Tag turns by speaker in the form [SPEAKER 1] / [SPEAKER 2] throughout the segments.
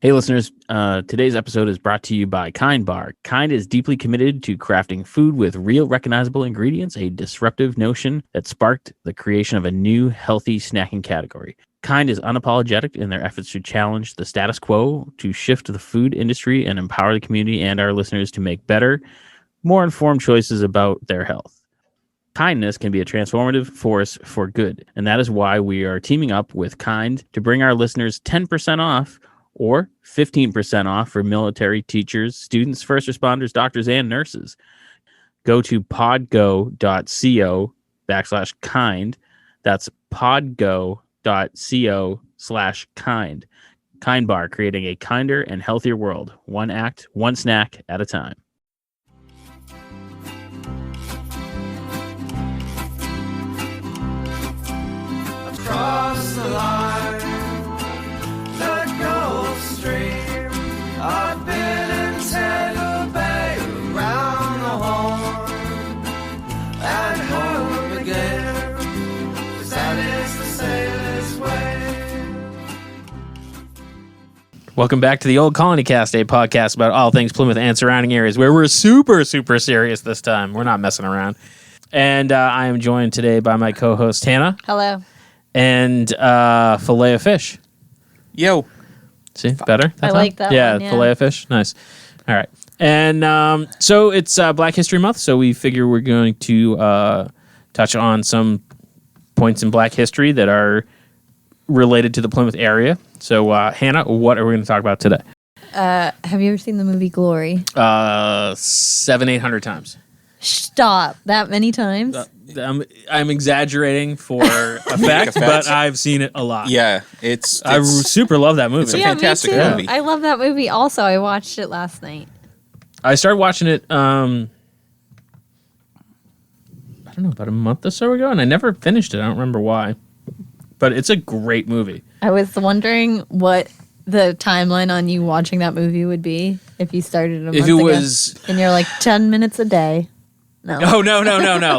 [SPEAKER 1] Hey, listeners. Today's episode is brought to you by Kind Bar. Kind is deeply committed to crafting food with real, recognizable ingredients, a disruptive notion that sparked the creation of a new, healthy snacking category. Kind is unapologetic in their efforts to challenge the status quo, to shift the food industry, and empower the community and our listeners to make better, more informed choices about their health. Kindness can be a transformative force for good, and that is why we are teaming up with Kind to bring our listeners 10% off or 15% off for military, teachers, students, first responders, doctors, and nurses. Go to podgo.co/kind. That's podgo.co/kind. Kind Bar, creating a kinder and healthier world. One act, one snack at a time.
[SPEAKER 2] Across the line, the Gulf Stream. I've been in Tampa Bay, around the Horn, and home again, 'cause that is the sailor's way.
[SPEAKER 3] Welcome back to the Old Colony Cast, a podcast about all things Plymouth and surrounding areas, where we're super, super serious this time. We're not messing around. And I am joined today by my co-host, Hanna.
[SPEAKER 4] Hello.
[SPEAKER 3] And fillet of fish.
[SPEAKER 5] Yo.
[SPEAKER 3] See, better?
[SPEAKER 4] I like that
[SPEAKER 3] yeah,
[SPEAKER 4] one, yeah.
[SPEAKER 3] Fillet of fish. Nice. All right. And so it's Black History Month, so we figure we're going to touch on some points in Black history that are related to the Plymouth area. So, Hanna, what are we going to talk about today?
[SPEAKER 4] Have you ever seen the movie Glory?
[SPEAKER 3] 700-800 times.
[SPEAKER 4] Stop. That many times?
[SPEAKER 3] I'm exaggerating for effect, but I've seen it a lot.
[SPEAKER 5] Yeah,
[SPEAKER 3] I super love that movie.
[SPEAKER 5] It's a fantastic
[SPEAKER 4] me too.
[SPEAKER 5] movie.
[SPEAKER 4] I love that movie also. I watched it last night.
[SPEAKER 3] I started watching it, I don't know, about a month or so ago, and I never finished it. I don't remember why. But it's a great movie.
[SPEAKER 4] I was wondering what the timeline on you watching that movie would be if you started a month
[SPEAKER 3] If it
[SPEAKER 4] ago.
[SPEAKER 3] was...
[SPEAKER 4] And you're like 10 minutes a day. No.
[SPEAKER 3] Oh, no.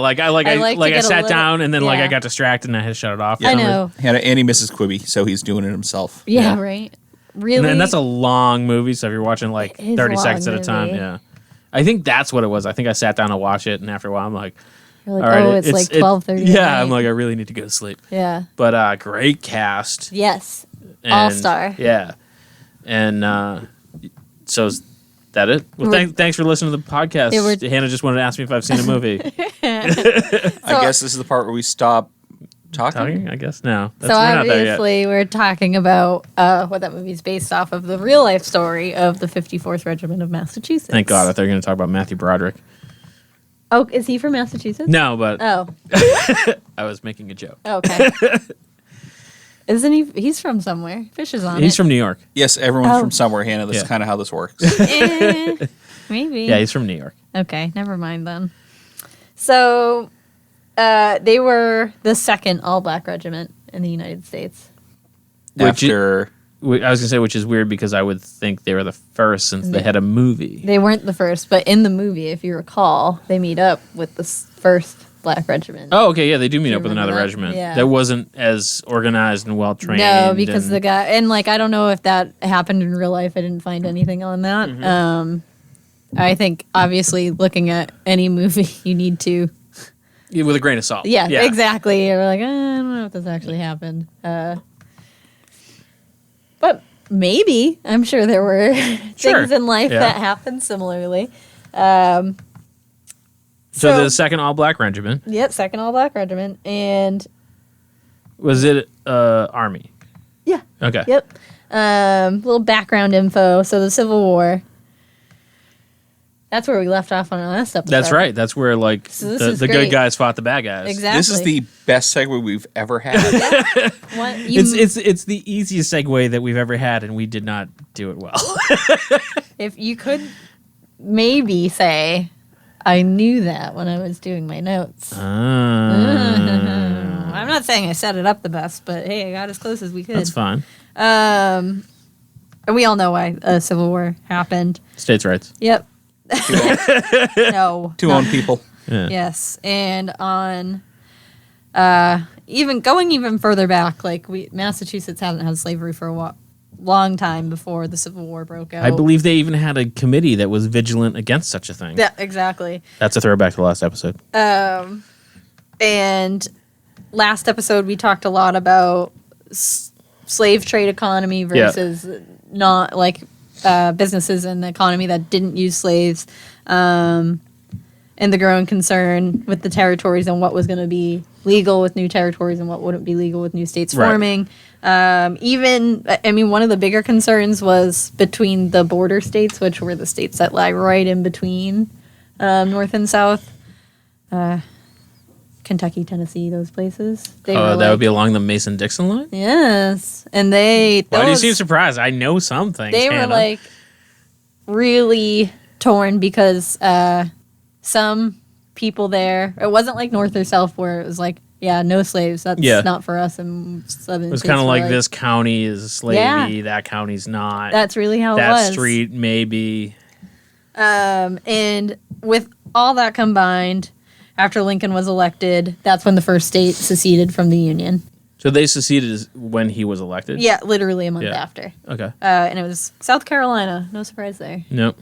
[SPEAKER 3] Like I
[SPEAKER 4] get a
[SPEAKER 3] sat
[SPEAKER 4] little-
[SPEAKER 3] down and then like
[SPEAKER 4] yeah.
[SPEAKER 3] I got distracted and I had to shut it off.
[SPEAKER 4] I know.
[SPEAKER 5] And he misses Quibi, so he's doing it himself.
[SPEAKER 4] Yeah, right. Really?
[SPEAKER 3] And that's a long movie, so if you're watching like
[SPEAKER 4] It is
[SPEAKER 3] 30
[SPEAKER 4] a
[SPEAKER 3] seconds at a
[SPEAKER 4] long
[SPEAKER 3] time,
[SPEAKER 4] movie.
[SPEAKER 3] yeah. I think that's what it was. I think I sat down to watch it, and after a while I'm like,
[SPEAKER 4] You're like,
[SPEAKER 3] all right,
[SPEAKER 4] it's like 12:30.
[SPEAKER 3] Yeah, I'm like, I really need to go to sleep.
[SPEAKER 4] Yeah.
[SPEAKER 3] But great cast.
[SPEAKER 4] Yes.
[SPEAKER 3] And,
[SPEAKER 4] All-star.
[SPEAKER 3] Yeah. And so is that it? Well, thanks for listening to the podcast. Hanna just wanted to ask me if I've seen a movie.
[SPEAKER 5] I guess this is the part where we stop talking.
[SPEAKER 3] I guess no.
[SPEAKER 4] So obviously we're talking about what that movie is based off of, the real life story of the 54th Regiment of Massachusetts.
[SPEAKER 3] Thank God. I thought you were going to talk about Matthew Broderick.
[SPEAKER 4] Oh, is he from Massachusetts?
[SPEAKER 3] No, but
[SPEAKER 4] Oh,
[SPEAKER 3] I was making a joke.
[SPEAKER 4] okay. Isn't he? He's from somewhere. Fish is on
[SPEAKER 3] He's
[SPEAKER 4] it.
[SPEAKER 3] from New York.
[SPEAKER 5] Yes, everyone's
[SPEAKER 4] Oh.
[SPEAKER 5] from somewhere, Hannah. That's
[SPEAKER 3] Yeah.
[SPEAKER 5] kind of how this works.
[SPEAKER 4] Maybe.
[SPEAKER 3] Yeah, he's from New York.
[SPEAKER 4] Okay, never mind then. So, they were the second all-black regiment in the United States.
[SPEAKER 5] After
[SPEAKER 3] I was going to say, which is weird because I would think they were the first since they had a movie.
[SPEAKER 4] They weren't the first, but in the movie, if you recall, they meet up with the first black regiment.
[SPEAKER 3] Oh, okay, yeah, they do meet
[SPEAKER 4] you
[SPEAKER 3] up with
[SPEAKER 4] remember
[SPEAKER 3] another
[SPEAKER 4] that?
[SPEAKER 3] regiment.
[SPEAKER 4] Yeah.
[SPEAKER 3] That wasn't as organized and well trained.
[SPEAKER 4] No, because
[SPEAKER 3] and,
[SPEAKER 4] the guy, and like, I don't know if that happened in real life. I didn't find anything on that.
[SPEAKER 3] Mm-hmm.
[SPEAKER 4] I think obviously looking at any movie, you need to,
[SPEAKER 3] Yeah, with a grain of salt.
[SPEAKER 4] yeah. Exactly. You're like, I don't know if this actually happened. But maybe, I'm sure there were
[SPEAKER 3] Sure.
[SPEAKER 4] things in life
[SPEAKER 3] Yeah.
[SPEAKER 4] that happened similarly.
[SPEAKER 3] So the second all black regiment,
[SPEAKER 4] Yep, second all black regiment, and
[SPEAKER 3] was it Army?
[SPEAKER 4] yeah.
[SPEAKER 3] Okay.
[SPEAKER 4] Yep. Little background info. So the Civil War. That's where we left off on our last episode.
[SPEAKER 3] That's right. That's where like
[SPEAKER 4] So this
[SPEAKER 3] the
[SPEAKER 4] is
[SPEAKER 3] good
[SPEAKER 4] great.
[SPEAKER 3] guys fought the bad guys.
[SPEAKER 4] Exactly.
[SPEAKER 5] this is the best segue we've ever had.
[SPEAKER 4] What,
[SPEAKER 3] It's the easiest segue that we've ever had, and we did not do it well.
[SPEAKER 4] if you could maybe say, I knew that when I was doing my notes. I'm not saying I set it up the best, but hey, I got as close as we could.
[SPEAKER 3] That's fine.
[SPEAKER 4] And we all know why Civil War happened.
[SPEAKER 3] States' rights.
[SPEAKER 4] Yep. No.
[SPEAKER 5] Two own people.
[SPEAKER 3] Yeah.
[SPEAKER 4] Yes, and on even further back, like Massachusetts hadn't had slavery for a long time before the Civil War broke out.
[SPEAKER 3] I believe they even had a committee that was vigilant against such a thing.
[SPEAKER 4] Yeah, exactly.
[SPEAKER 3] That's a throwback to the last episode.
[SPEAKER 4] And last episode, we talked a lot about slave trade economy versus not like businesses in the economy that didn't use slaves, and the growing concern with the territories and what was going to be legal with new territories and what wouldn't be legal with new states forming. One of the bigger concerns was between the border states, which were the states that lie right in between North and South. Kentucky, Tennessee, those places.
[SPEAKER 3] That would be along the Mason-Dixon line?
[SPEAKER 4] Yes. And
[SPEAKER 3] Why do you seem surprised? I know some things,
[SPEAKER 4] They
[SPEAKER 3] Hanna.
[SPEAKER 4] were, like, really torn because some people there, it wasn't like North or South where it was like, yeah, no slaves. That's not for us. And Southern
[SPEAKER 3] it was
[SPEAKER 4] states
[SPEAKER 3] kind of
[SPEAKER 4] were
[SPEAKER 3] like this county is slavey,
[SPEAKER 4] Yeah.
[SPEAKER 3] that county's not.
[SPEAKER 4] That's really how it
[SPEAKER 3] that
[SPEAKER 4] was.
[SPEAKER 3] street, maybe.
[SPEAKER 4] And with all that combined, after Lincoln was elected, that's when the first state seceded from the Union.
[SPEAKER 3] So they seceded when he was elected?
[SPEAKER 4] Yeah, literally a month after.
[SPEAKER 3] Okay.
[SPEAKER 4] And it was South Carolina. No surprise there.
[SPEAKER 3] Nope.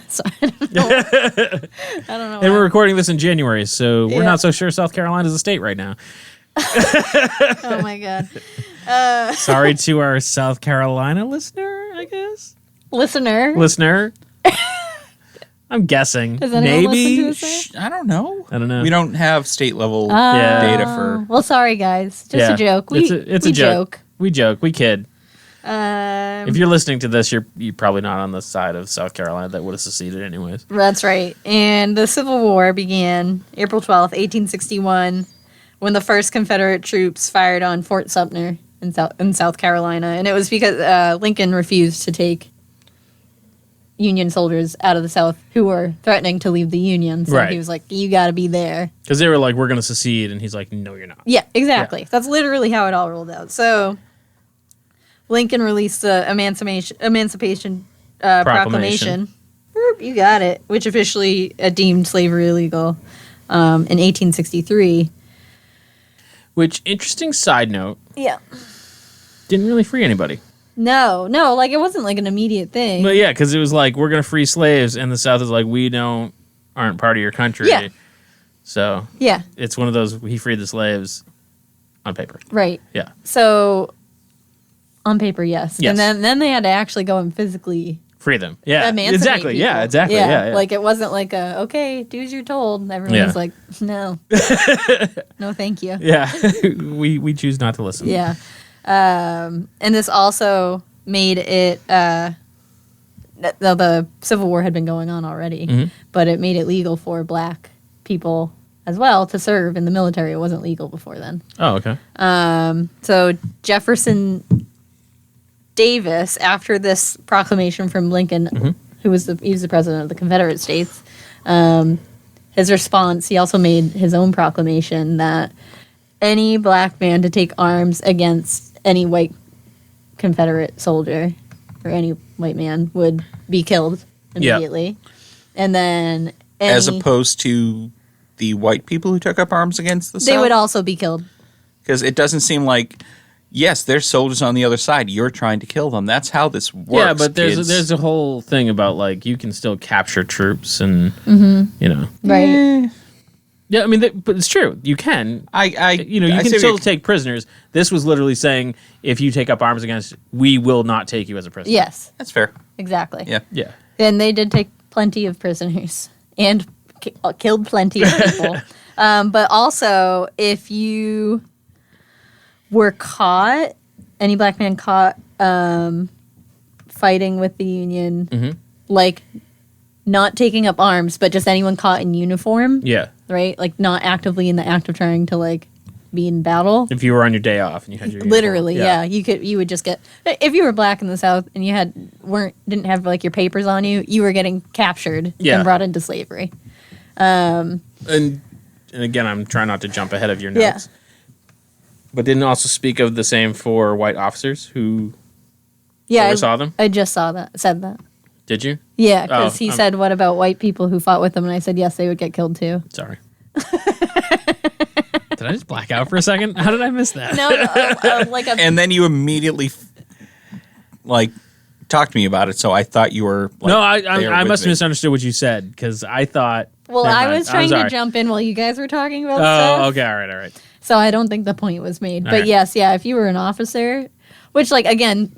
[SPEAKER 4] So, I don't know. I don't know.
[SPEAKER 3] And we're recording this in January, so we're
[SPEAKER 4] Yeah.
[SPEAKER 3] not so sure South Carolina's a state right now.
[SPEAKER 4] Oh, my God.
[SPEAKER 3] Sorry to our South Carolina listener, I guess. Listener. I'm guessing.
[SPEAKER 4] Does anyone
[SPEAKER 3] Maybe.
[SPEAKER 4] listen to us there?
[SPEAKER 5] I don't know.
[SPEAKER 3] I don't know.
[SPEAKER 5] We don't have state level
[SPEAKER 3] Yeah.
[SPEAKER 5] data for.
[SPEAKER 4] Well, sorry, guys. Just
[SPEAKER 3] Yeah.
[SPEAKER 4] a joke.
[SPEAKER 3] It's a joke. We joke. We kid. If you're listening to this, you're probably not on the side of South Carolina that would have seceded anyways.
[SPEAKER 4] That's right. And the Civil War began April 12th, 1861, when the first Confederate troops fired on Fort Sumter in South Carolina. And it was because Lincoln refused to take Union soldiers out of the South who were threatening to leave the Union. So
[SPEAKER 3] Right.
[SPEAKER 4] he was like, you got to be there.
[SPEAKER 3] Because they were like, we're going to secede. And he's like, no, you're not.
[SPEAKER 4] Yeah, exactly.
[SPEAKER 3] Yeah.
[SPEAKER 4] That's literally how it all rolled out. So Lincoln released the Emancipation Proclamation. Whoop, you got it. Which officially deemed slavery illegal in 1863.
[SPEAKER 3] Which, interesting side note,
[SPEAKER 4] Yeah.
[SPEAKER 3] didn't really free anybody.
[SPEAKER 4] No, like it wasn't like an immediate thing.
[SPEAKER 3] But yeah, because it was like, we're going to free slaves. And the South is like, aren't part of your country.
[SPEAKER 4] Yeah.
[SPEAKER 3] So
[SPEAKER 4] Yeah,
[SPEAKER 3] it's one of those, he freed the slaves on paper.
[SPEAKER 4] right.
[SPEAKER 3] Yeah.
[SPEAKER 4] So on paper, yes.
[SPEAKER 3] Yes.
[SPEAKER 4] And then they had to actually go and physically
[SPEAKER 3] Free them. Yeah.
[SPEAKER 4] emancipate
[SPEAKER 3] Exactly.
[SPEAKER 4] people.
[SPEAKER 3] Yeah, exactly. Yeah.
[SPEAKER 4] Like it wasn't like okay, do as you're told. Everyone
[SPEAKER 3] Yeah.
[SPEAKER 4] was like, no. No, thank you.
[SPEAKER 3] yeah. we choose not to listen.
[SPEAKER 4] Yeah. And this also made it the Civil War had been going on already,
[SPEAKER 3] Mhm.
[SPEAKER 4] but it made it legal for black people as well to serve in the military. It wasn't legal before then.
[SPEAKER 3] Oh, okay.
[SPEAKER 4] So Jefferson Davis, after this proclamation from Lincoln, who was he was the president of the Confederate States, his response, he also made his own proclamation that any black man to take arms against any white Confederate soldier or any white man would be killed immediately. And then
[SPEAKER 5] As opposed to the white people who took up arms against the South?
[SPEAKER 4] they would also be killed.
[SPEAKER 5] Because it doesn't seem like, yes, there's soldiers on the other side. You're trying to kill them. That's how this works.
[SPEAKER 3] Yeah, but
[SPEAKER 5] kids.
[SPEAKER 3] there's a whole thing about like you can still capture troops and you know.
[SPEAKER 4] Right.
[SPEAKER 3] Yeah, I mean, but it's true. You can.
[SPEAKER 5] I
[SPEAKER 3] You
[SPEAKER 5] I
[SPEAKER 3] can
[SPEAKER 5] see what
[SPEAKER 3] still
[SPEAKER 5] you're-
[SPEAKER 3] take prisoners. This was literally saying if you take up arms against, we will not take you as a prisoner.
[SPEAKER 4] Yes,
[SPEAKER 5] That's fair.
[SPEAKER 4] exactly.
[SPEAKER 5] Yeah.
[SPEAKER 3] Yeah.
[SPEAKER 4] And they did take plenty of prisoners and killed plenty of people. But also, if you were caught, any black man caught fighting with the Union, like not taking up arms, but just anyone caught in uniform,
[SPEAKER 3] Yeah.
[SPEAKER 4] right? Like not actively in the act of trying to like be in battle.
[SPEAKER 3] If you were on your day off and you had your
[SPEAKER 4] Literally,
[SPEAKER 3] uniform.
[SPEAKER 4] yeah. You would just get, if you were black in the South and you didn't have like your papers on you, you were getting captured
[SPEAKER 3] Yeah.
[SPEAKER 4] and brought into slavery.
[SPEAKER 3] And again, I'm trying not to jump ahead of your notes.
[SPEAKER 4] Yeah.
[SPEAKER 3] But didn't also speak of the same for white officers who
[SPEAKER 4] Yeah,
[SPEAKER 3] oversaw them?
[SPEAKER 4] I just said that.
[SPEAKER 3] Did you?
[SPEAKER 4] Yeah, because
[SPEAKER 3] Oh,
[SPEAKER 4] he said, "What about white people who fought with them?" And I said, "Yes, they would get killed too."
[SPEAKER 3] Sorry. Did I just black out for a second? How did I miss that?
[SPEAKER 4] No, like a
[SPEAKER 5] And then you immediately like talk to me about it, so I thought you were. Like,
[SPEAKER 3] No, I
[SPEAKER 5] with
[SPEAKER 3] must have
[SPEAKER 5] me.
[SPEAKER 3] misunderstood what you said because I thought.
[SPEAKER 4] Well,
[SPEAKER 3] Never
[SPEAKER 4] I
[SPEAKER 3] mind.
[SPEAKER 4] was
[SPEAKER 3] I'm
[SPEAKER 4] trying to
[SPEAKER 3] sorry.
[SPEAKER 4] jump in while you guys were talking about
[SPEAKER 3] Oh,
[SPEAKER 4] stuff.
[SPEAKER 3] okay, all right.
[SPEAKER 4] So I don't think the point was made. But
[SPEAKER 3] right.
[SPEAKER 4] yes, yeah, if you were an officer, which, like, again,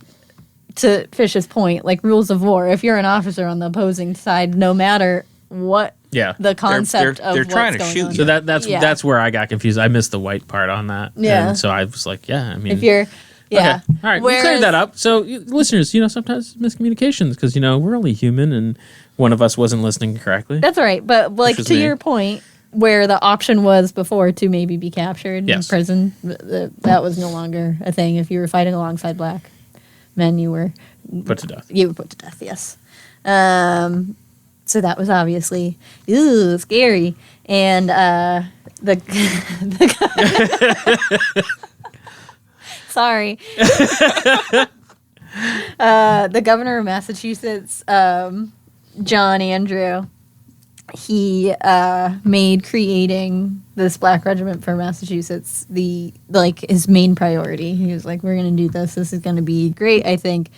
[SPEAKER 4] to Fish's point, like rules of war, if you're an officer on the opposing side, no matter what
[SPEAKER 3] Yeah.
[SPEAKER 4] the concept
[SPEAKER 5] they're
[SPEAKER 4] of what's
[SPEAKER 5] trying to
[SPEAKER 4] going
[SPEAKER 5] shoot
[SPEAKER 4] on.
[SPEAKER 5] you.
[SPEAKER 3] So that's
[SPEAKER 4] Yeah.
[SPEAKER 3] that's where I got confused. I missed the white part on that.
[SPEAKER 4] Yeah.
[SPEAKER 3] And so I was like, yeah, I mean.
[SPEAKER 4] If you're, yeah.
[SPEAKER 3] Okay. All right, we cleared that up. So, listeners, sometimes miscommunications because, we're only human and one of us wasn't listening correctly.
[SPEAKER 4] That's all right. But, like,
[SPEAKER 3] was
[SPEAKER 4] to
[SPEAKER 3] me.
[SPEAKER 4] your point, where the option was before to maybe be captured in
[SPEAKER 3] Yes.
[SPEAKER 4] prison, that was no longer a thing. If you were fighting alongside black men, you were
[SPEAKER 3] Put to death.
[SPEAKER 4] You were put to death, yes. So that was obviously scary. And the sorry, the governor of Massachusetts, John Andrew, he made creating this black regiment for Massachusetts his main priority. He was like, "We're going to do this. This is going to be great." I think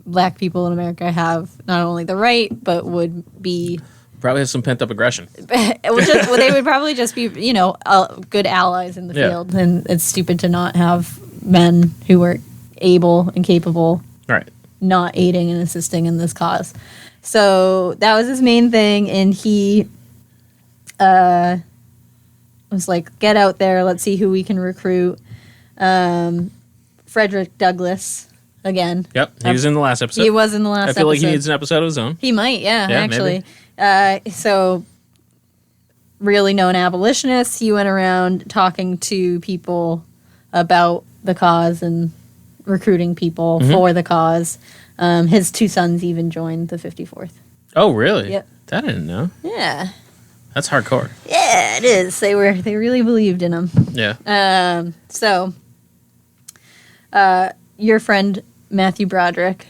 [SPEAKER 4] black people in America have not only the right, but would be
[SPEAKER 3] Probably has some pent up aggression.
[SPEAKER 4] they would probably just be good allies in the
[SPEAKER 3] Yeah.
[SPEAKER 4] field. And it's stupid to not have men who were able and capable
[SPEAKER 3] All right.
[SPEAKER 4] not aiding and assisting in this cause. So that was his main thing, and he was like, "Get out there, let's see who we can recruit." Frederick Douglass, again.
[SPEAKER 3] Yep. He was in the last episode.
[SPEAKER 4] He was in the last
[SPEAKER 3] I feel like he
[SPEAKER 4] episode.
[SPEAKER 3] needs an episode of his own.
[SPEAKER 4] He might, yeah
[SPEAKER 3] Yeah,
[SPEAKER 4] actually. So, really known abolitionist. He went around talking to people about the cause and recruiting people
[SPEAKER 3] Mm-hmm.
[SPEAKER 4] for the cause. His two sons even joined the 54th.
[SPEAKER 3] Oh, really?
[SPEAKER 4] Yep.
[SPEAKER 3] That I didn't know.
[SPEAKER 4] Yeah,
[SPEAKER 3] That's hardcore.
[SPEAKER 4] yeah, it is. They really believed in him.
[SPEAKER 3] Yeah.
[SPEAKER 4] So, your friend Matthew Broderick,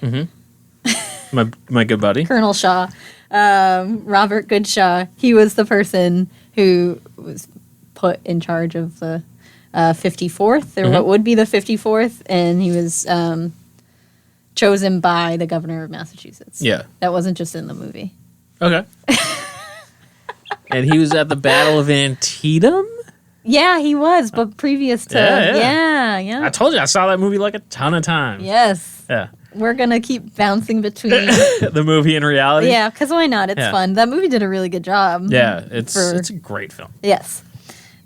[SPEAKER 3] My good buddy.
[SPEAKER 4] Colonel Shaw, Robert Goodshaw, he was the person who was put in charge of the 54th, or what would be the 54th, and he was chosen by the governor of Massachusetts.
[SPEAKER 3] Yeah.
[SPEAKER 4] That wasn't just in the movie.
[SPEAKER 3] Okay. And he was at the Battle of Antietam?
[SPEAKER 4] Yeah, he was, but previous to...
[SPEAKER 3] Yeah.
[SPEAKER 4] Yeah.
[SPEAKER 3] I told you I saw that movie like a ton of times.
[SPEAKER 4] Yes.
[SPEAKER 3] Yeah.
[SPEAKER 4] We're going to keep bouncing between...
[SPEAKER 3] The movie and reality.
[SPEAKER 4] Yeah, because why not? It's
[SPEAKER 3] Yeah.
[SPEAKER 4] fun. That movie did a really good job.
[SPEAKER 3] Yeah, it's
[SPEAKER 4] For-
[SPEAKER 3] a great film.
[SPEAKER 4] Yes.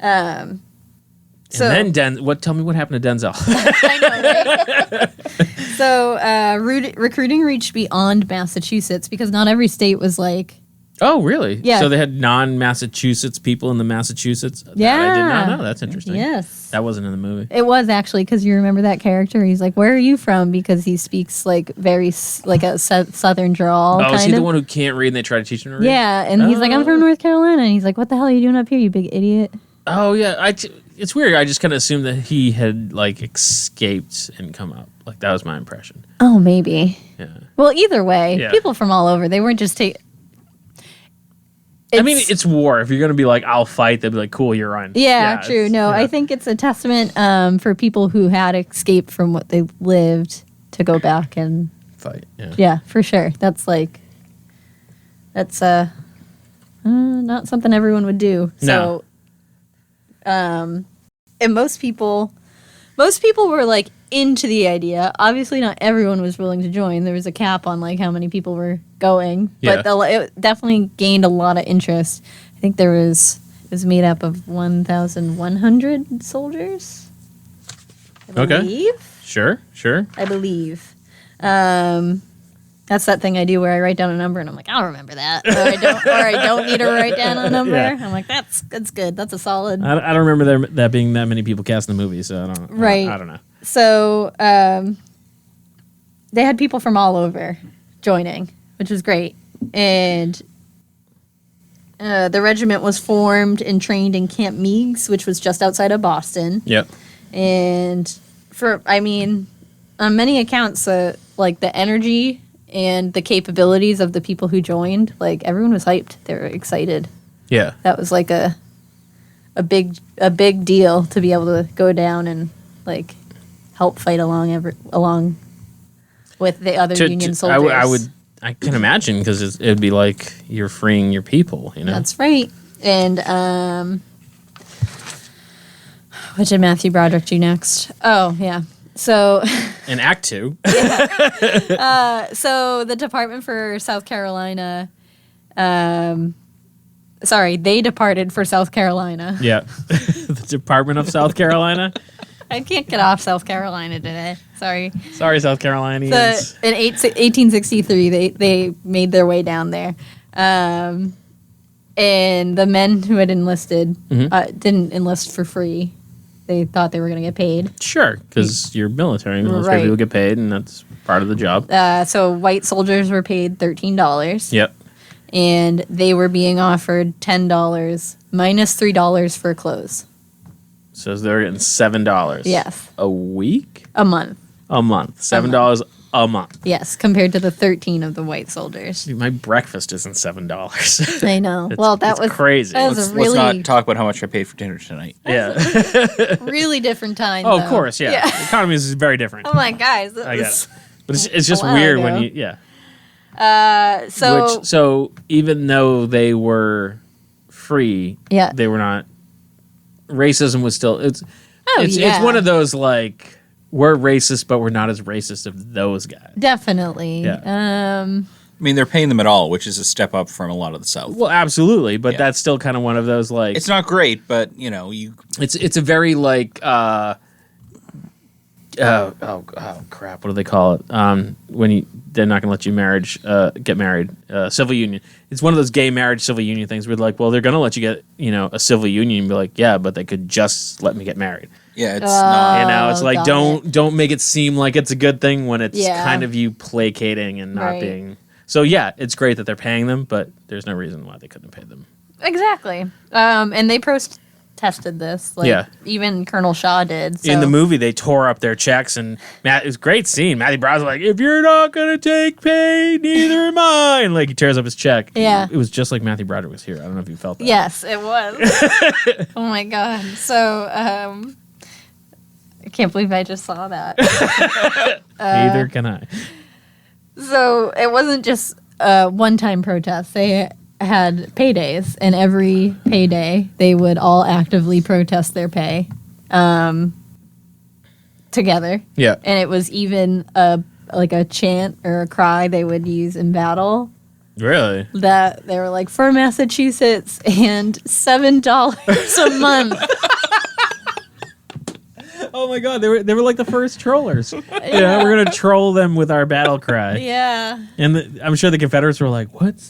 [SPEAKER 4] So,
[SPEAKER 3] And then tell me what happened to Denzel.
[SPEAKER 4] I know, right? So recruiting reached beyond Massachusetts because not every state was like...
[SPEAKER 3] Oh, really?
[SPEAKER 4] Yeah.
[SPEAKER 3] So they had non-Massachusetts people in the Massachusetts?
[SPEAKER 4] Yeah.
[SPEAKER 3] That I did not know. That's interesting.
[SPEAKER 4] Yes.
[SPEAKER 3] That wasn't in the movie.
[SPEAKER 4] It was actually because you remember that character. He's like, "Where are you from?" Because he speaks like very like a southern drawl.
[SPEAKER 3] Oh, is he
[SPEAKER 4] kind
[SPEAKER 3] the
[SPEAKER 4] of.
[SPEAKER 3] one who can't read and they try to teach him to read?
[SPEAKER 4] Yeah, and he's like, "I'm from North Carolina," and he's like, "What the hell are you doing up here, you big idiot?"
[SPEAKER 3] Oh, yeah. It's weird. I just kind of assumed that he had, like, escaped and come up. Like, that was my impression.
[SPEAKER 4] Oh, maybe.
[SPEAKER 3] Yeah.
[SPEAKER 4] Well, either way,
[SPEAKER 3] Yeah.
[SPEAKER 4] people from all over. They weren't just taking.
[SPEAKER 3] I mean, it's war. If you're going to be like, I'll fight, they'll be like, cool, you're on.
[SPEAKER 4] Yeah, true.
[SPEAKER 3] it's-
[SPEAKER 4] No,
[SPEAKER 3] yeah.
[SPEAKER 4] I think it's a testament for people who had escaped from what they lived to go back and
[SPEAKER 3] Fight, yeah.
[SPEAKER 4] yeah, for sure. That's not something everyone would do.
[SPEAKER 3] No.
[SPEAKER 4] So, and most people were like into the idea. Obviously, not everyone was willing to join. There was a cap on like how many people were going,
[SPEAKER 3] Yeah.
[SPEAKER 4] but it definitely gained a lot of interest. I think it was made up of 1,100 soldiers. I
[SPEAKER 3] Okay.
[SPEAKER 4] believe.
[SPEAKER 3] Sure.
[SPEAKER 4] I believe. That's that thing I do where I write down a number and I'm like, I'll remember that. Or I don't need to write down a number.
[SPEAKER 3] Yeah.
[SPEAKER 4] I'm like, that's good. That's a solid.
[SPEAKER 3] I don't remember that being that many people cast in the movie, so I don't know.
[SPEAKER 4] Right.
[SPEAKER 3] I don't know.
[SPEAKER 4] So they had people from all over joining, which was great. And the regiment was formed and trained in Camp Meigs, which was just outside of Boston.
[SPEAKER 3] Yep.
[SPEAKER 4] And on many accounts, like the energy and the capabilities of the people who joined, like everyone was hyped. They were excited.
[SPEAKER 3] Yeah.
[SPEAKER 4] That was like a big deal to be able to go down and like help fight along with the other Union soldiers.
[SPEAKER 3] I can imagine because it'd be like you're freeing your people.
[SPEAKER 4] That's right. And what did Matthew Broderick do next? Oh yeah. So
[SPEAKER 3] in Act 2.
[SPEAKER 4] So the Department for South Carolina. They departed for South Carolina.
[SPEAKER 3] Yeah. The Department of South Carolina.
[SPEAKER 4] I can't get off South Carolina today. Sorry.
[SPEAKER 3] Sorry, South Carolinians.
[SPEAKER 4] In 1863, they made their way down there. And the men who had enlisted didn't enlist for free. They thought they were going to get paid.
[SPEAKER 3] Sure, because you're military. Military people get paid, and that's part of the job.
[SPEAKER 4] So white soldiers were paid $13.
[SPEAKER 3] Yep.
[SPEAKER 4] And they were being offered $10 minus $3 for clothes.
[SPEAKER 3] So they're getting $7.
[SPEAKER 4] Yes.
[SPEAKER 3] A week?
[SPEAKER 4] A month.
[SPEAKER 3] A month. $7 a month.
[SPEAKER 4] Yes, compared to the 13 of the white soldiers.
[SPEAKER 3] Dude, my breakfast isn't $7.
[SPEAKER 4] I know.
[SPEAKER 3] It's crazy.
[SPEAKER 4] That was
[SPEAKER 5] Let's
[SPEAKER 4] a really,
[SPEAKER 5] not talk about how much I paid for dinner tonight.
[SPEAKER 3] Yeah.
[SPEAKER 4] really different time.
[SPEAKER 3] Oh,
[SPEAKER 4] though.
[SPEAKER 3] of course, yeah. The economy is very different.
[SPEAKER 4] I'm like, guys,
[SPEAKER 3] I get it. But it's just
[SPEAKER 4] while
[SPEAKER 3] weird
[SPEAKER 4] ago.
[SPEAKER 3] when you, yeah.
[SPEAKER 4] So
[SPEAKER 3] So even though they were free,
[SPEAKER 4] Yeah.
[SPEAKER 3] they were not. Racism was still. It's
[SPEAKER 4] yeah.
[SPEAKER 3] one of those like we're racist, but we're not as racist as those guys.
[SPEAKER 4] definitely.
[SPEAKER 3] Yeah.
[SPEAKER 5] I mean, they're paying them at all, which is a step up from a lot of the South.
[SPEAKER 3] Well, absolutely, but
[SPEAKER 5] Yeah.
[SPEAKER 3] that's still kind of one of those like
[SPEAKER 5] It's not great, but you
[SPEAKER 3] it's a very like oh crap, what do they call it? When they're not going to let you get married, civil union. It's one of those gay marriage civil union things where like, well, they're going to let you get a civil union and be like, yeah, but they could just let me get married.
[SPEAKER 5] yeah, it's not.
[SPEAKER 3] It's like
[SPEAKER 4] got
[SPEAKER 3] don't make it seem like it's a good thing when it's
[SPEAKER 4] Yeah.
[SPEAKER 3] kind of you placating and not
[SPEAKER 4] Right.
[SPEAKER 3] being. So yeah, it's great that they're paying them, but there's no reason why they couldn't have paid them.
[SPEAKER 4] Exactly. And they protested this. Like,
[SPEAKER 3] Yeah.
[SPEAKER 4] Even Colonel Shaw did. So.
[SPEAKER 3] In the movie, they tore up their checks, and it was a great scene. Matthew Broderick's like, "If you're not gonna take pay, neither am I." And like he tears up his check.
[SPEAKER 4] Yeah.
[SPEAKER 3] It was just like Matthew Broderick was here. I don't know if you felt that.
[SPEAKER 4] Yes, it was. Oh my god. So, I can't believe I just saw that.
[SPEAKER 3] Neither can I.
[SPEAKER 4] So it wasn't just one-time protests. They had paydays, and every payday they would all actively protest their pay together.
[SPEAKER 3] Yeah.
[SPEAKER 4] And it was even a chant or a cry they would use in battle.
[SPEAKER 3] Really?
[SPEAKER 4] That they were like, for Massachusetts and $7 a month.
[SPEAKER 3] Oh my God, they were like the first trollers. Yeah, we're gonna troll them with our battle cry.
[SPEAKER 4] Yeah.
[SPEAKER 3] And I'm sure the Confederates were like, "What's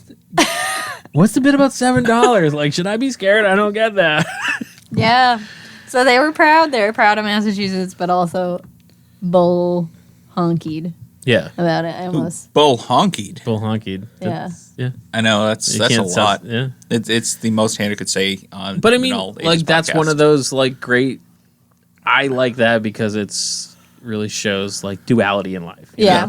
[SPEAKER 3] the bit about $7? Like, should I be scared? I don't get that."
[SPEAKER 4] Yeah. So they were proud. They were proud of Massachusetts, but also bull honkied
[SPEAKER 3] Yeah,
[SPEAKER 4] about it. I almost.
[SPEAKER 5] Bull honkied.
[SPEAKER 3] full honkied.
[SPEAKER 4] Yeah.
[SPEAKER 3] Yeah.
[SPEAKER 5] I know that's
[SPEAKER 3] You
[SPEAKER 5] a
[SPEAKER 3] can't say-
[SPEAKER 5] lot.
[SPEAKER 3] Yeah.
[SPEAKER 5] It's the most Hannah could say on.
[SPEAKER 3] But I mean,
[SPEAKER 5] all
[SPEAKER 3] like
[SPEAKER 5] ages
[SPEAKER 3] that's one
[SPEAKER 5] podcast.
[SPEAKER 3] of those like great. I like that because it's really shows like duality in life. you
[SPEAKER 4] Yeah.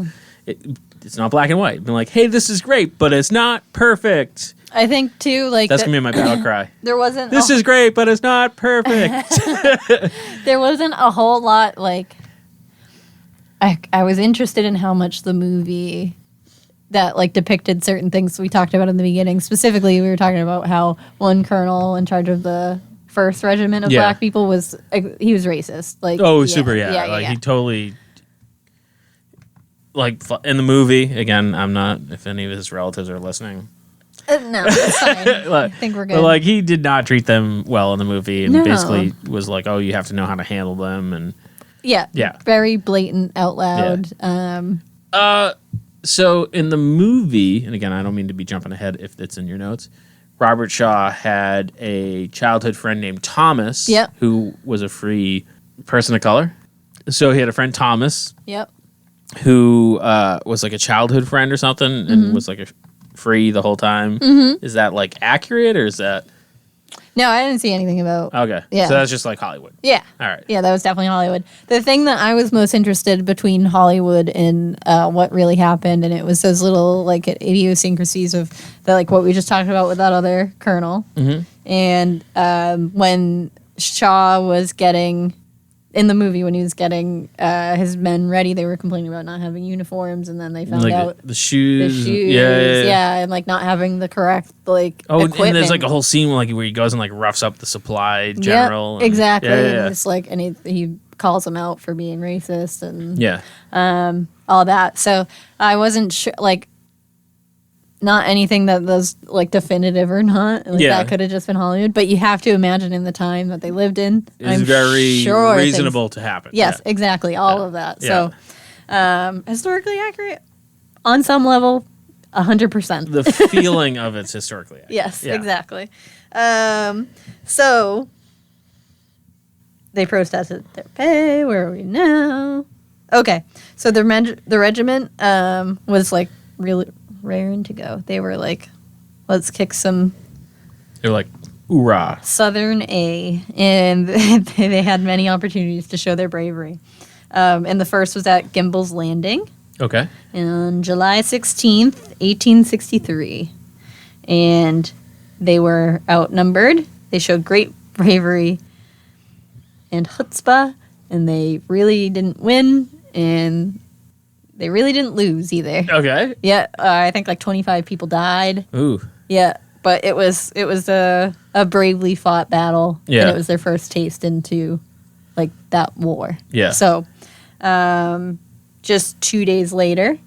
[SPEAKER 3] know? It's not black and white. Being like, hey, this is great, but it's not perfect.
[SPEAKER 4] I think too, like
[SPEAKER 3] That's gonna be my battle cry.
[SPEAKER 4] there wasn't.
[SPEAKER 3] This is great, but it's not perfect.
[SPEAKER 4] There wasn't a whole lot like. I was interested in how much the movie that like depicted certain things we talked about in the beginning. Specifically, we were talking about how one colonel in charge of the 1st Regiment of
[SPEAKER 3] Yeah.
[SPEAKER 4] black people was racist. Like
[SPEAKER 3] Super, yeah. Like he totally. Like in the movie, again, I'm not. If any of his relatives are listening,
[SPEAKER 4] No, it's fine. I think we're good.
[SPEAKER 3] but like he did not treat them well in the movie, and
[SPEAKER 4] No.
[SPEAKER 3] basically was like, "Oh, you have to know how to handle them." And
[SPEAKER 4] yeah, very blatant, out loud.
[SPEAKER 3] so in the movie, and again, I don't mean to be jumping ahead if it's in your notes. Robert Shaw had a childhood friend named Thomas,
[SPEAKER 4] Yep.
[SPEAKER 3] who was a free person of color. So he had a friend Thomas,
[SPEAKER 4] Yep.
[SPEAKER 3] who was like a childhood friend or something, and was like a free the whole time. Is that like accurate, or is that
[SPEAKER 4] No, I didn't see anything about.
[SPEAKER 3] okay?
[SPEAKER 4] Yeah.
[SPEAKER 3] So that's just like Hollywood.
[SPEAKER 4] Yeah.
[SPEAKER 3] All right.
[SPEAKER 4] Yeah, that was definitely Hollywood. The thing that I was most interested between Hollywood and what really happened, and it was those little like idiosyncrasies of the like what we just talked about with that other colonel, and when Shaw was getting in the movie when he was getting his men ready, they were complaining about not having uniforms, and then they found
[SPEAKER 3] Like
[SPEAKER 4] out
[SPEAKER 3] the shoes.
[SPEAKER 4] yeah, and like not having the correct like equipment.
[SPEAKER 3] And there's like a whole scene where he goes and like roughs up the supply general.
[SPEAKER 4] Yep,
[SPEAKER 3] and-
[SPEAKER 4] exactly.
[SPEAKER 3] Yeah,
[SPEAKER 4] And
[SPEAKER 3] yeah,
[SPEAKER 4] it's like, and he calls him out for being racist and
[SPEAKER 3] yeah.
[SPEAKER 4] all that. So I wasn't sure, like, not anything that was like definitive or not. Like,
[SPEAKER 3] Yeah.
[SPEAKER 4] that could have just been Hollywood. But you have to imagine in the time that they lived in.
[SPEAKER 3] It's
[SPEAKER 4] I'm
[SPEAKER 3] very
[SPEAKER 4] sure
[SPEAKER 3] reasonable to happen.
[SPEAKER 4] Yes,
[SPEAKER 3] Yeah.
[SPEAKER 4] exactly. All of that.
[SPEAKER 3] Yeah.
[SPEAKER 4] So historically accurate on some level, 100%.
[SPEAKER 3] The feeling of it's historically accurate.
[SPEAKER 4] Yes,
[SPEAKER 3] Yeah.
[SPEAKER 4] exactly. So they protested their pay. Where are we now? Okay, so the regiment was like really raring to go. They were like, let's kick some
[SPEAKER 3] They're like, hoorah.
[SPEAKER 4] Southern A, and they had many opportunities to show their bravery. And the first was at Gimbel's Landing
[SPEAKER 3] Okay.
[SPEAKER 4] on July 16th, 1863. And they were outnumbered. They showed great bravery and chutzpah, and they really didn't win, and they really didn't lose either.
[SPEAKER 3] Okay.
[SPEAKER 4] Yeah, I think like 25 people died.
[SPEAKER 3] Ooh.
[SPEAKER 4] Yeah, but it was a bravely fought battle.
[SPEAKER 3] Yeah.
[SPEAKER 4] And it was their first taste into like that war.
[SPEAKER 3] Yeah.
[SPEAKER 4] So, just 2 days later,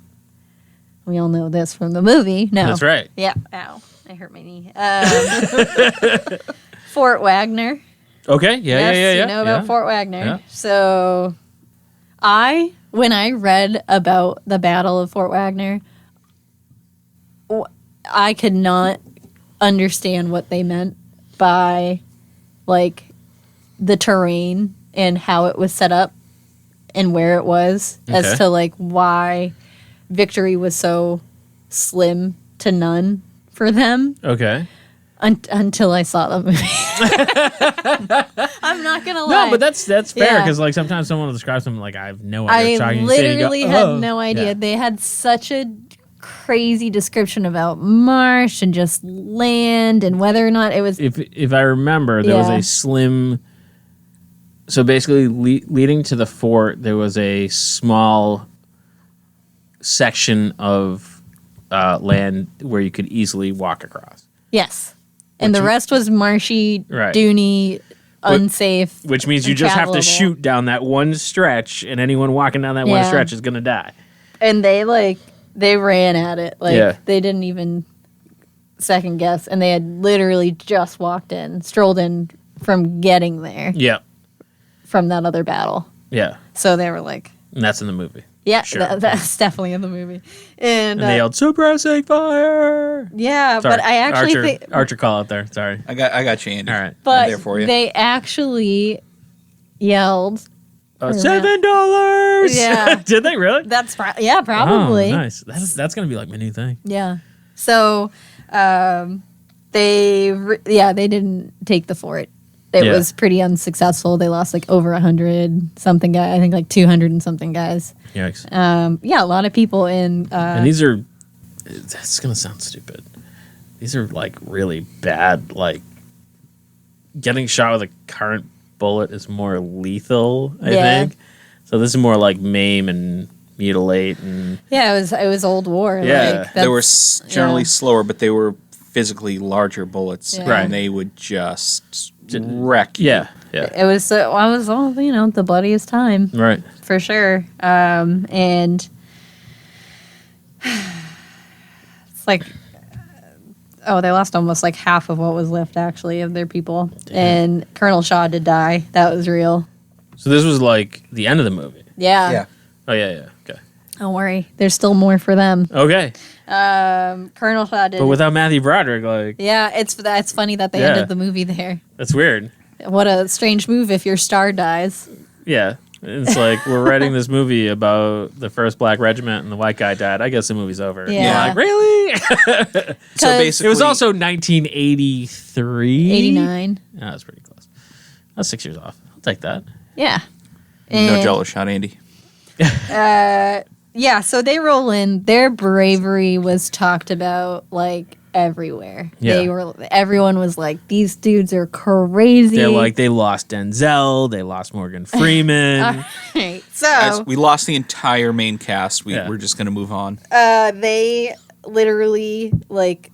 [SPEAKER 4] we all know this from the movie. No,
[SPEAKER 3] That's right.
[SPEAKER 4] Yeah. Ow, I hurt my knee. Fort Wagner.
[SPEAKER 3] Okay. Yeah.
[SPEAKER 4] Yes,
[SPEAKER 3] Yeah.
[SPEAKER 4] you know about
[SPEAKER 3] yeah.
[SPEAKER 4] Fort Wagner.
[SPEAKER 3] Yeah.
[SPEAKER 4] So, when I read about the Battle of Fort Wagner, I could not understand what they meant by, like, the terrain and how it was set up and where it was, as
[SPEAKER 3] Okay.
[SPEAKER 4] to, like, why victory was so slim to none for them.
[SPEAKER 3] Okay.
[SPEAKER 4] Until I saw the movie. I'm not gonna lie.
[SPEAKER 3] No, but that's fair
[SPEAKER 4] Yeah.
[SPEAKER 3] because like sometimes someone will describe something like I have no idea.
[SPEAKER 4] I
[SPEAKER 3] what you're saying. You go,
[SPEAKER 4] literally had
[SPEAKER 3] "Oh."
[SPEAKER 4] no idea.
[SPEAKER 3] Yeah.
[SPEAKER 4] They had such a crazy description about marsh and just land and whether or not it was.
[SPEAKER 3] If I remember, there was
[SPEAKER 4] Yeah.
[SPEAKER 3] a slim. So basically, leading to the fort, there was a small section of land where you could easily walk across.
[SPEAKER 4] Yes. And the rest was marshy,
[SPEAKER 3] Right.
[SPEAKER 4] duney, unsafe.
[SPEAKER 3] Which means you just have to
[SPEAKER 4] untravelable.
[SPEAKER 3] shoot down that one stretch, and anyone walking down that one
[SPEAKER 4] Yeah.
[SPEAKER 3] stretch is going to die.
[SPEAKER 4] And they ran at it. Like,
[SPEAKER 3] Yeah.
[SPEAKER 4] they didn't even second guess. And they had literally just strolled in from getting there
[SPEAKER 3] Yeah.
[SPEAKER 4] from that other battle.
[SPEAKER 3] Yeah.
[SPEAKER 4] So they were like,
[SPEAKER 3] And that's in the movie.
[SPEAKER 4] yeah,
[SPEAKER 3] Sure.
[SPEAKER 4] that's definitely in the movie. And,
[SPEAKER 3] And they yelled, suppressing fire!
[SPEAKER 4] yeah,
[SPEAKER 3] Sorry.
[SPEAKER 4] but I actually
[SPEAKER 3] Archer,
[SPEAKER 4] think,
[SPEAKER 3] Archer call out there. Sorry.
[SPEAKER 5] I got you, Andy.
[SPEAKER 3] All right.
[SPEAKER 4] but
[SPEAKER 5] I'm there for you.
[SPEAKER 4] they actually yelled.
[SPEAKER 3] $7!
[SPEAKER 4] Yeah.
[SPEAKER 3] Did they really?
[SPEAKER 4] That's probably.
[SPEAKER 3] Oh, nice. That's going to be like my new thing.
[SPEAKER 4] Yeah. So, they didn't take the fort. It
[SPEAKER 3] Yeah.
[SPEAKER 4] was pretty unsuccessful. They lost like over 100 something guys. I think like 200 and something guys.
[SPEAKER 3] Yikes.
[SPEAKER 4] Yeah, a lot of people in.
[SPEAKER 3] And these are, that's going to sound stupid. These are like really bad. Like getting shot with a current bullet is more lethal, I
[SPEAKER 4] Yeah.
[SPEAKER 3] think. So this is more like maim and mutilate and
[SPEAKER 4] Yeah, it was old war.
[SPEAKER 3] Yeah.
[SPEAKER 4] Like,
[SPEAKER 5] They were
[SPEAKER 4] that's-
[SPEAKER 5] generally
[SPEAKER 4] yeah.
[SPEAKER 5] slower, but they were physically larger bullets,
[SPEAKER 4] Yeah.
[SPEAKER 3] Right.
[SPEAKER 5] and they would just wreck you.
[SPEAKER 3] yeah.
[SPEAKER 4] It was all the bloodiest time.
[SPEAKER 3] Right.
[SPEAKER 4] For sure. And it's like, they lost almost like half of what was left actually of their people. And Colonel Shaw did die. That was real.
[SPEAKER 3] So this was like the end of the movie.
[SPEAKER 4] Yeah.
[SPEAKER 5] Yeah.
[SPEAKER 3] Oh yeah. Okay.
[SPEAKER 4] Don't worry. There's still more for them.
[SPEAKER 3] Okay.
[SPEAKER 4] Colonel Shaw did.
[SPEAKER 3] But without Matthew Broderick, like
[SPEAKER 4] yeah, it's funny that they
[SPEAKER 3] Yeah.
[SPEAKER 4] ended the movie there.
[SPEAKER 3] that's weird.
[SPEAKER 4] What a strange move if your star dies.
[SPEAKER 3] Yeah. It's like we're writing this movie about the first black regiment and the white guy died. I guess the movie's over.
[SPEAKER 4] Yeah.
[SPEAKER 3] You're like, really?
[SPEAKER 5] So
[SPEAKER 4] 'Cause-
[SPEAKER 5] basically,
[SPEAKER 3] It was also 1983.
[SPEAKER 4] 89.
[SPEAKER 3] Oh, that's pretty close. That's 6 years off. I'll take that.
[SPEAKER 4] Yeah.
[SPEAKER 5] no
[SPEAKER 4] And-
[SPEAKER 5] jello shot, Andy.
[SPEAKER 4] Yeah, so they roll in. Their bravery was talked about like everywhere.
[SPEAKER 3] Yeah.
[SPEAKER 4] Everyone was like, these dudes are crazy.
[SPEAKER 3] They're like, they lost Denzel, they lost Morgan Freeman.
[SPEAKER 4] Right.
[SPEAKER 5] Guys,
[SPEAKER 4] So
[SPEAKER 5] we lost the entire main cast.
[SPEAKER 3] Yeah.
[SPEAKER 5] We're just going to move on.
[SPEAKER 4] they literally like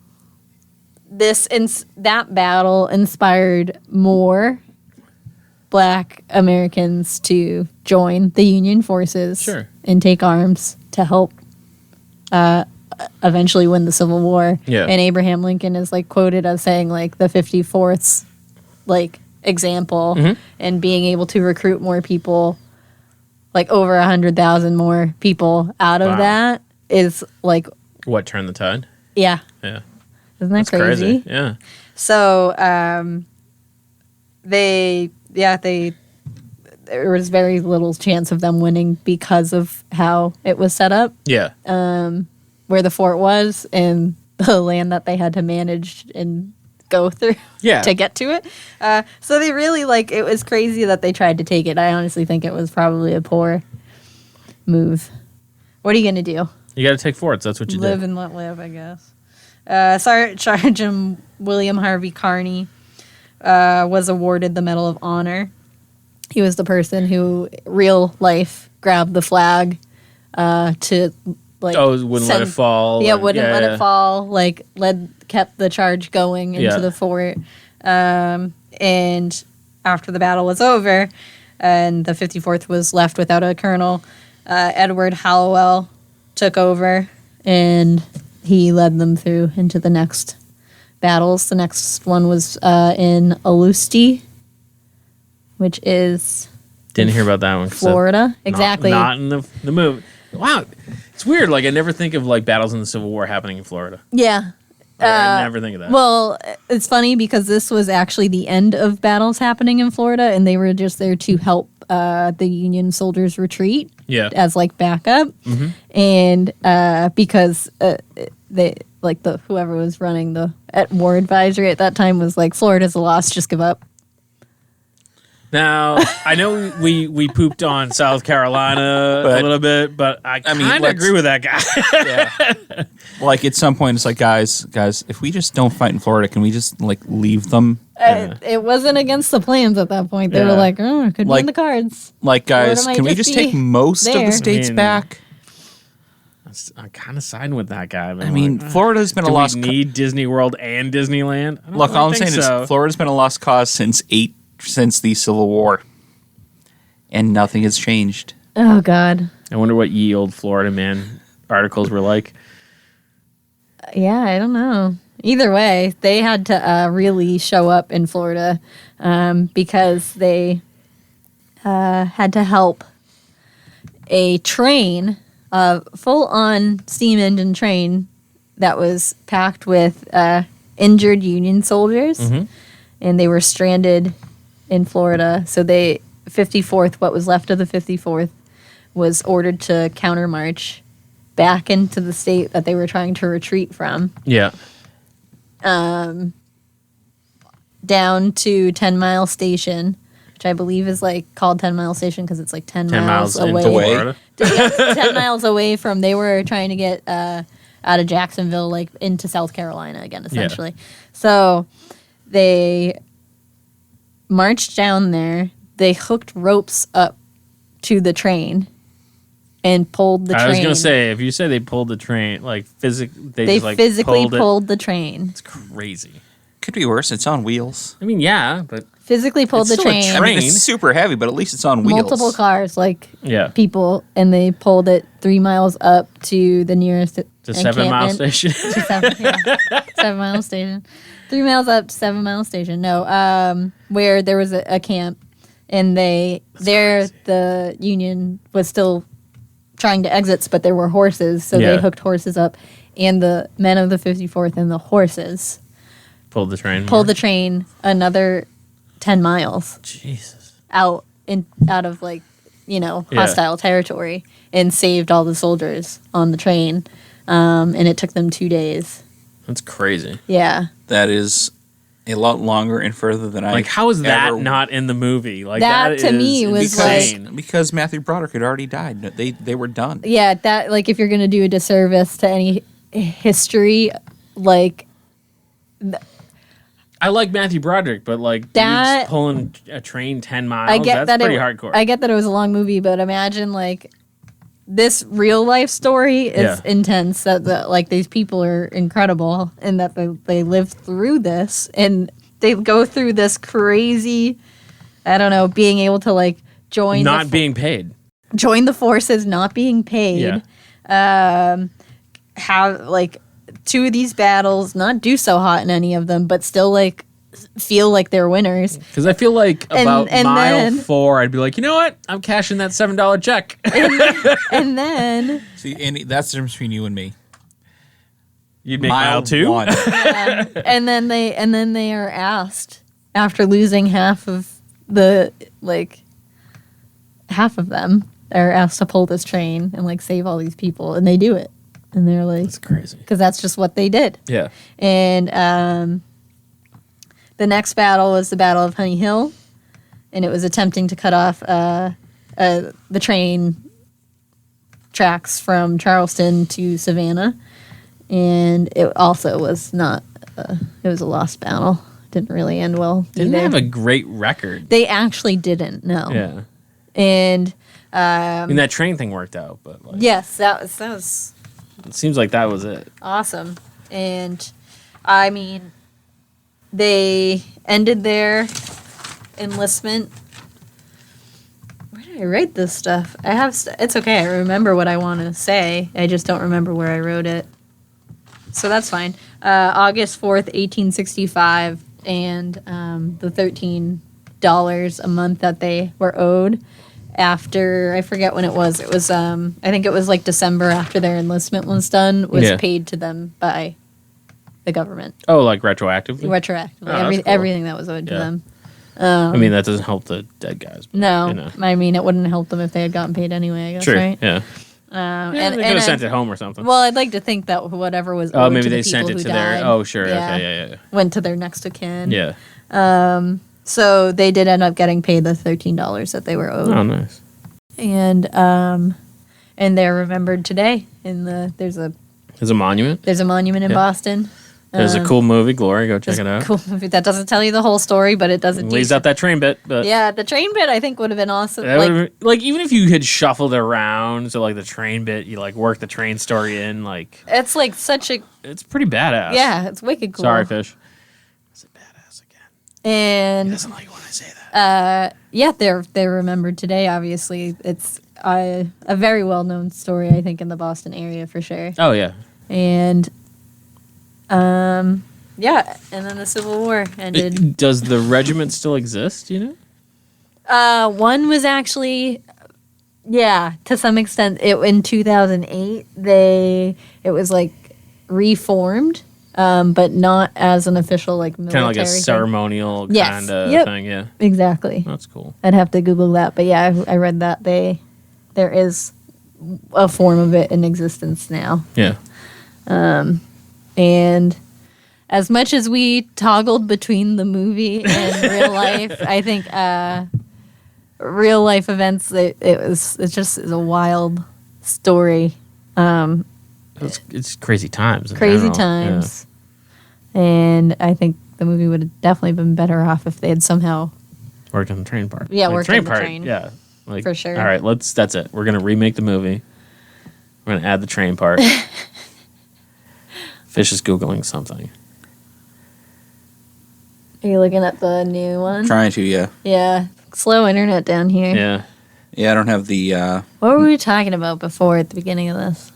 [SPEAKER 4] that battle inspired more Black Americans to join the Union forces
[SPEAKER 3] Sure.
[SPEAKER 4] and take arms to help eventually win the Civil War.
[SPEAKER 3] Yeah.
[SPEAKER 4] And Abraham Lincoln is like quoted as saying like the 54th's like example and being able to recruit more people, like over 100,000 more people out of
[SPEAKER 3] Wow.
[SPEAKER 4] that is like,
[SPEAKER 3] What turned the tide?
[SPEAKER 4] yeah.
[SPEAKER 3] Yeah.
[SPEAKER 4] Isn't that
[SPEAKER 3] That's crazy. Yeah.
[SPEAKER 4] So there was very little chance of them winning because of how it was set up,
[SPEAKER 3] Yeah.
[SPEAKER 4] where the fort was and the land that they had to manage and go through
[SPEAKER 3] Yeah.
[SPEAKER 4] to get to it. So they really like, it was crazy that they tried to take it. I honestly think it was probably a poor move. What are you going to do?
[SPEAKER 3] You got to take forts. That's what you
[SPEAKER 4] Live
[SPEAKER 3] did.
[SPEAKER 4] and let live, I guess. Sergeant William Harvey Carney was awarded the Medal of Honor. He was the person who, real life, grabbed the flag to like.
[SPEAKER 3] Oh, wouldn't let it fall.
[SPEAKER 4] Yeah,
[SPEAKER 3] and-
[SPEAKER 4] wouldn't let
[SPEAKER 3] yeah.
[SPEAKER 4] it fall. Like kept the charge going into
[SPEAKER 3] Yeah.
[SPEAKER 4] the fort. And after the battle was over, and the 54th was left without a colonel, Edward Halwell took over and he led them through into the next battles. The next one was in Olusti, which is
[SPEAKER 3] Didn't hear about that one. 'cause
[SPEAKER 4] Florida.
[SPEAKER 3] not-
[SPEAKER 4] Exactly.
[SPEAKER 3] Not in the movie. Wow. It's weird. Like, I never think of, like, battles in the Civil War happening in Florida.
[SPEAKER 4] Yeah.
[SPEAKER 3] I never think of that.
[SPEAKER 4] Well, it's funny because this was actually the end of battles happening in Florida, and they were just there to help the Union soldiers retreat
[SPEAKER 3] yeah.
[SPEAKER 4] as like backup, and because they like whoever was running the war advisory at that time was like, Florida's a loss, just give up.
[SPEAKER 3] Now, I know we pooped on South Carolina a
[SPEAKER 5] But-
[SPEAKER 3] little bit, but I
[SPEAKER 5] I mean,
[SPEAKER 3] kind of
[SPEAKER 5] let's-
[SPEAKER 3] agree with that guy.
[SPEAKER 5] Yeah. Like at some point, it's like, guys, if we just don't fight in Florida, can we just like leave them?
[SPEAKER 4] It wasn't against the plans at that point. They
[SPEAKER 3] Yeah.
[SPEAKER 4] were like, oh, it could be
[SPEAKER 5] Like-
[SPEAKER 4] in the cards.
[SPEAKER 5] Like, guys,
[SPEAKER 4] Florida might
[SPEAKER 5] can we
[SPEAKER 4] just
[SPEAKER 5] just take
[SPEAKER 4] be
[SPEAKER 5] most of
[SPEAKER 4] there.
[SPEAKER 5] the states
[SPEAKER 3] I mean,
[SPEAKER 5] back?
[SPEAKER 3] I'm kind of siding with that guy.
[SPEAKER 5] I mean, Florida's been a
[SPEAKER 3] do we
[SPEAKER 5] lost.
[SPEAKER 3] need Disney World and Disneyland? I don't
[SPEAKER 5] Look, all I'm
[SPEAKER 3] think
[SPEAKER 5] saying
[SPEAKER 3] so.
[SPEAKER 5] is Florida's been a lost cause since the Civil War, and nothing has changed.
[SPEAKER 4] Oh God.
[SPEAKER 3] I wonder what ye old Florida man articles were like.
[SPEAKER 4] Yeah, I don't know. Either way, they had to really show up in Florida because they had to help a train, a full-on steam engine train that was packed with injured Union soldiers, and they were stranded in Florida. So 54th, what was left of the 54th, was ordered to countermarch back into the state that they were trying to retreat from,
[SPEAKER 3] Yeah.
[SPEAKER 4] down to 10 Mile Station, which I believe is like called 10 Mile Station because it's like 10 miles away.
[SPEAKER 3] into Florida.
[SPEAKER 4] Yeah, 10 miles away from, they were trying to get out of Jacksonville, like into South Carolina again, essentially. So they marched down there. They hooked ropes up to the train and pulled the train.
[SPEAKER 3] I was gonna say, if you say they pulled the train, like they
[SPEAKER 4] They
[SPEAKER 3] just, like,
[SPEAKER 4] physically
[SPEAKER 3] pulled
[SPEAKER 4] pulled the train.
[SPEAKER 3] It's crazy.
[SPEAKER 5] Could be worse. It's on wheels.
[SPEAKER 3] I mean, yeah, but
[SPEAKER 4] Physically pulled
[SPEAKER 3] It's
[SPEAKER 4] the
[SPEAKER 3] still a
[SPEAKER 4] train.
[SPEAKER 5] I mean,
[SPEAKER 3] Train.
[SPEAKER 5] it's super heavy, but at least it's on wheels.
[SPEAKER 4] Multiple cars, like
[SPEAKER 3] yeah,
[SPEAKER 4] people, and they pulled it 3 miles up to the nearest
[SPEAKER 3] to 7 Mile
[SPEAKER 4] encampment.
[SPEAKER 3] Station.
[SPEAKER 4] To 7 Mile Station. 3 miles up to 7 Mile Station. No, where there was a camp, and the Union was still trying to exit, but there were horses, so
[SPEAKER 3] Yeah.
[SPEAKER 4] they hooked horses up, and the men of the 54th and the horses
[SPEAKER 3] Pulled the train.
[SPEAKER 4] pulled the train another 10 miles
[SPEAKER 3] Jesus.
[SPEAKER 4] out of like,
[SPEAKER 3] Yeah.
[SPEAKER 4] hostile territory, and saved all the soldiers on the train, and it took them 2 days.
[SPEAKER 3] That's crazy.
[SPEAKER 4] Yeah.
[SPEAKER 5] That is a lot longer and further than I
[SPEAKER 3] Like, how is that
[SPEAKER 5] ever-
[SPEAKER 3] not in the movie? Like
[SPEAKER 4] That, to
[SPEAKER 3] is
[SPEAKER 4] me, was
[SPEAKER 3] insane.
[SPEAKER 5] because Matthew Broderick had already died. They were done.
[SPEAKER 4] Yeah, that, like, if you're going to do a disservice to any history, like,
[SPEAKER 3] I like Matthew Broderick, but like
[SPEAKER 4] That-
[SPEAKER 3] dudes pulling a train 10 miles,
[SPEAKER 4] I get
[SPEAKER 3] that's
[SPEAKER 4] that
[SPEAKER 3] pretty hardcore.
[SPEAKER 4] I get that it was a long movie, but imagine like this real life story is intense. That like these people are incredible, and that they lived through this, and they go through this crazy. I don't know, being able to like join
[SPEAKER 3] Not being paid.
[SPEAKER 4] join the forces, not being paid. Have like 2 of these battles, not do so hot in any of them, but still like feel like they're winners.
[SPEAKER 3] Because I feel like about
[SPEAKER 4] and
[SPEAKER 3] mile
[SPEAKER 4] then-
[SPEAKER 3] 4, I'd be like, you know what? I'm cashing that $7 check.
[SPEAKER 4] And then
[SPEAKER 5] See, Andy, that's the difference between you and me.
[SPEAKER 3] You'd make mile 2?
[SPEAKER 5] 1.
[SPEAKER 4] and then they are asked after losing half of the like half of them are asked to pull this train and like save all these people, and they do it, and they're like,
[SPEAKER 3] That's crazy.
[SPEAKER 4] because that's just what they did.
[SPEAKER 3] Yeah.
[SPEAKER 4] And the next battle was the Battle of Honey Hill, and it was attempting to cut off the train tracks from Charleston to Savannah, and it also was not. It was a lost battle. Didn't really end well.
[SPEAKER 3] Didn't
[SPEAKER 4] either.
[SPEAKER 3] have a great record.
[SPEAKER 4] They actually didn't. No.
[SPEAKER 3] Yeah.
[SPEAKER 4] And
[SPEAKER 3] I mean, that train thing worked out, but like,
[SPEAKER 4] yes, that was
[SPEAKER 3] it seems like that was it.
[SPEAKER 4] awesome. And I mean, they ended their enlistment. Where did I write this stuff? I have. It's okay. I remember what I want to say. I just don't remember where I wrote it. So that's fine. August 4th, 1865, and the $13 a month that they were owed after, I forget when it was. It was, I think it was like December after their enlistment was done, was paid to them by the government.
[SPEAKER 3] Oh, like retroactively?
[SPEAKER 4] Retroactively.
[SPEAKER 3] Oh, that's cool.
[SPEAKER 4] Everything that was owed to
[SPEAKER 3] Yeah.
[SPEAKER 4] them.
[SPEAKER 3] I mean, that doesn't help the dead guys. But,
[SPEAKER 4] No.
[SPEAKER 3] you know.
[SPEAKER 4] I mean, it wouldn't help them if they had gotten paid anyway, I guess,
[SPEAKER 3] True.
[SPEAKER 4] right?
[SPEAKER 3] Yeah.
[SPEAKER 4] And,
[SPEAKER 3] They could have sent it home or something.
[SPEAKER 4] Well, I'd like to think that whatever was
[SPEAKER 3] Oh,
[SPEAKER 4] owed
[SPEAKER 3] maybe
[SPEAKER 4] to the
[SPEAKER 3] they sent
[SPEAKER 4] people
[SPEAKER 3] it
[SPEAKER 4] who
[SPEAKER 3] to their.
[SPEAKER 4] died,
[SPEAKER 3] Oh, sure. Okay. Yeah.
[SPEAKER 4] went to their next of kin.
[SPEAKER 3] Yeah.
[SPEAKER 4] So they did end up getting paid the $13 that they were owed,
[SPEAKER 3] Oh, nice.
[SPEAKER 4] and they're remembered today. There's a
[SPEAKER 3] There's a monument.
[SPEAKER 4] monument in
[SPEAKER 3] Yeah.
[SPEAKER 4] Boston.
[SPEAKER 3] There's a cool movie. Glory, go check
[SPEAKER 4] It's
[SPEAKER 3] it
[SPEAKER 4] a
[SPEAKER 3] out.
[SPEAKER 4] cool movie. That doesn't tell you the whole story, but it does a
[SPEAKER 3] Leaves
[SPEAKER 4] decent.
[SPEAKER 3] out that train bit, but
[SPEAKER 4] Yeah, the train bit I think would have been awesome.
[SPEAKER 3] that
[SPEAKER 4] Like,
[SPEAKER 3] would've been- like even if you had shuffled around, so like the train bit, you like work the train story in, like
[SPEAKER 4] it's like such a
[SPEAKER 3] it's pretty badass.
[SPEAKER 4] it's wicked cool.
[SPEAKER 3] Sorry, fish. It's a badass again.
[SPEAKER 4] And
[SPEAKER 3] Doesn't like when I say that.
[SPEAKER 4] they're remembered today. Obviously, it's a very well known story. I think in the Boston area for sure.
[SPEAKER 3] Oh yeah.
[SPEAKER 4] And and then the Civil War ended.
[SPEAKER 3] Does the regiment still exist? You know?
[SPEAKER 4] One was actually, to some extent, in 2008 it was like reformed, but not as an official like military.
[SPEAKER 3] Kind of like a
[SPEAKER 4] thing.
[SPEAKER 3] ceremonial
[SPEAKER 4] Yes.
[SPEAKER 3] kind of
[SPEAKER 4] Yep.
[SPEAKER 3] thing. Yeah.
[SPEAKER 4] Exactly.
[SPEAKER 3] That's cool.
[SPEAKER 4] I'd have to Google that, but yeah, I read that there is a form of it in existence now.
[SPEAKER 3] Yeah.
[SPEAKER 4] And as much as we toggled between the movie and real life, I think real life events. It's just a wild story.
[SPEAKER 3] It's crazy times. in
[SPEAKER 4] Crazy
[SPEAKER 3] general.
[SPEAKER 4] times, and I think the movie would have definitely been better off if they had somehow.
[SPEAKER 3] Yeah. Worked on the train part.
[SPEAKER 4] Yeah,
[SPEAKER 3] Like,
[SPEAKER 4] worked on the train.
[SPEAKER 3] Yeah. Like,
[SPEAKER 4] For sure.
[SPEAKER 3] All right, that's it. We're gonna remake the movie. We're gonna add the train part. Fish is Googling something.
[SPEAKER 4] Are you looking at the new one?
[SPEAKER 5] Trying to, yeah.
[SPEAKER 4] Yeah, slow internet down here.
[SPEAKER 3] Yeah.
[SPEAKER 5] Yeah, I don't have the
[SPEAKER 4] What were we talking about before at the beginning of this?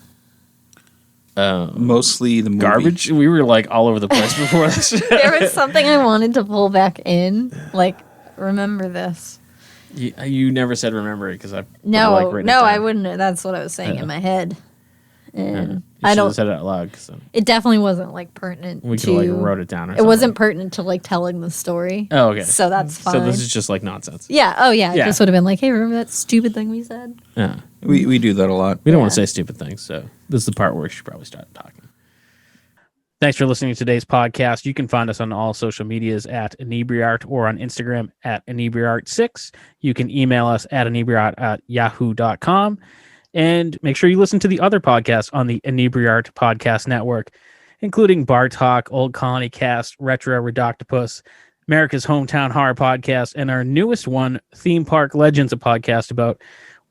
[SPEAKER 5] mostly the movie.
[SPEAKER 3] Garbage. We were like all over the place before this.
[SPEAKER 4] There was something I wanted to pull back in. Like, remember this.
[SPEAKER 3] You never said remember it because I
[SPEAKER 4] No,
[SPEAKER 3] like written it
[SPEAKER 4] no,
[SPEAKER 3] down.
[SPEAKER 4] I wouldn't. That's what I was saying
[SPEAKER 3] Yeah.
[SPEAKER 4] in my head.
[SPEAKER 3] Yeah.
[SPEAKER 4] And
[SPEAKER 3] You
[SPEAKER 4] I
[SPEAKER 3] should
[SPEAKER 4] don't.
[SPEAKER 3] have said it out loud.
[SPEAKER 4] It definitely wasn't like pertinent
[SPEAKER 3] We could
[SPEAKER 4] to.
[SPEAKER 3] have like wrote it down. Or
[SPEAKER 4] It wasn't
[SPEAKER 3] something.
[SPEAKER 4] pertinent to like telling the story.
[SPEAKER 3] Oh, okay.
[SPEAKER 4] So that's fine.
[SPEAKER 3] So this is just like nonsense.
[SPEAKER 4] Yeah. Oh yeah.
[SPEAKER 3] Yeah.
[SPEAKER 4] It just would have been like, hey, remember that stupid thing we said?
[SPEAKER 3] Yeah.
[SPEAKER 5] We do that a lot.
[SPEAKER 3] We don't want
[SPEAKER 4] Yeah.
[SPEAKER 3] to say stupid things, so this is the part where we should probably start talking.
[SPEAKER 1] Thanks for listening to today's podcast. You can find us on all social medias at Inebri-art or on Instagram at Inebri-art6. You can email us at Inebri-art@yahoo.com. And make sure you listen to the other podcasts on the Inebri-art Podcast Network. including Bar Talk, Old Colony Cast, Retro Redoctopus, America's Hometown Horror Podcast, and our newest one, Theme Park Legends, a podcast about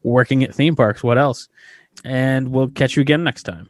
[SPEAKER 1] working at theme parks. What else? And we'll catch you again next time.